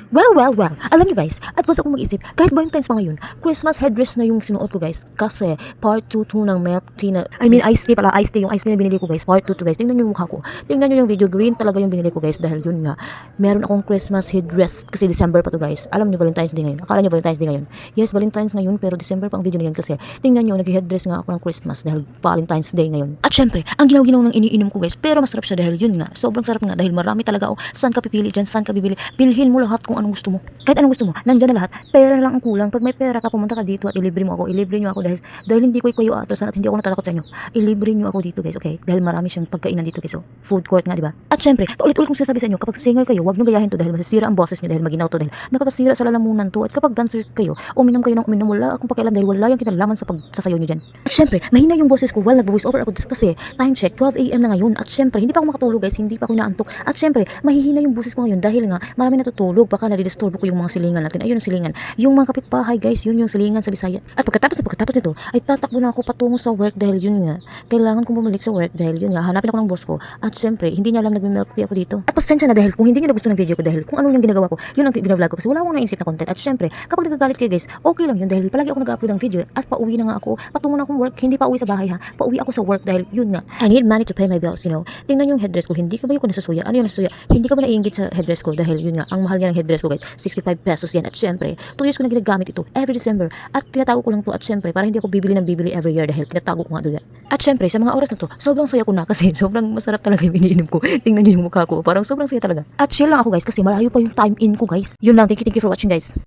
Well. Alam niyo guys, advance akong mag-isip, kahit Valentine's pa ngayon, Christmas headdress na yung sinuot ko guys. Kasi part 2 ng milk tea na, iced tea pala, iced tea, yung iced tea na binili ko guys, part 2 to guys. Tingnan niyo yung mukha ko. Tingnan niyo yung video, green talaga yung binili ko guys. Dahil yun nga, meron akong Christmas headdress kasi December pa to guys. Alam niyo Valentine's Day ngayon. Akala niyo Valentine's Day ngayon. Yes, Valentine's ngayon pero December pa ang video na yan kasi tingnan niyo, nag-headdress nga ako ng Christmas dahil Valentine's Day ngayon. At syempre, ang ginaw-ginaw ng iniinom ko guys, pero masarap siya dahil yun nga, sobrang sarap nga dahil marami talaga. Oh, saan ka pipili dyan, saan ka bibili? Bilhin mo lahat kung anong gusto mo. Kahit anong gusto mo, nandyan na lahat. Pera na lang ang kulang. Pag may pera ka, pumunta ka dito at ilibre mo ako. Ilibre nyo ako dahil hindi ko kayo atrasan at hindi ako natatakot sa inyo. Ilibre nyo ako dito guys, okay? Dahil marami siyang pagkainan dito guys. So, food court nga, di ba? At syempre, paulit-ulit kong sinasabi sa inyo, kapag singer kayo, huwag nyo gayahin to dahil masisira ang boses nyo dahil maginaw to dahil nakatasira sa lalamunan to. At kapag dancer kayo, uminom kayo ng uminom, wala akong pakialam dahil wala yung kinalaman sa pagsasayaw nyo dyan. At syempre, mahina yung boses ko while nag-voice over ako kasi time check, 12 AM na ngayon. At syempre, hindi pa ako makatulog guys, hindi pa ako inaantok. At syempre, mahihina yung boses ko ngayon dahil nga marami natutulog, baka nadidisturbo ko yung mga silingan natin. Ayun ang silingan. Yung mga kapitbahay guys, yun yung silingan sa Bisaya. At pagkatapos nito, ay tatakbo na ako patungo sa work dahil yun nga, kailangan kong bumalik sa work dahil yun nga, hanapin ako ng boss ko. At syempre, hindi niya alam nagme-milk tea ako dito. At pasensya na dahil kung hindi niyo nagustuhan ng video ko dahil kung ano yung ginagawa ko, yun ang ginavlog ko kasi wala akong naisip na content. At syempre, kapag nagagalit kayo guys, okay lang yun dahil palagi ako nag-upload ng video at pauwi na nga ako, patungo na akong work, hindi pa uwi sa bahay ha. Pauwi ako sa work dahil yun nga, I need money to pay my bills, you know. Tingnan yung headdress ko, hindi ka ba yung nasasuya? Ano yung nasasuya? Hindi ka ba naiinggit sa headdress ko dahil yun nga, ang mahal niya ng headdress ko guys, 65 pesos yan. At syempre, 2 years ko na ginagamit ito every December at tinatago ko lang to at syempre para hindi ako bibili every year dahil tinatago ko nga doon. At syempre sa mga oras na to sobrang saya ko na kasi sobrang masarap talaga yung iniinom ko. Tingnan niyo yung mukha ko, parang sobrang saya talaga. At chill lang ako guys kasi malayo pa yung time in ko guys. Yun lang, thank you for watching guys.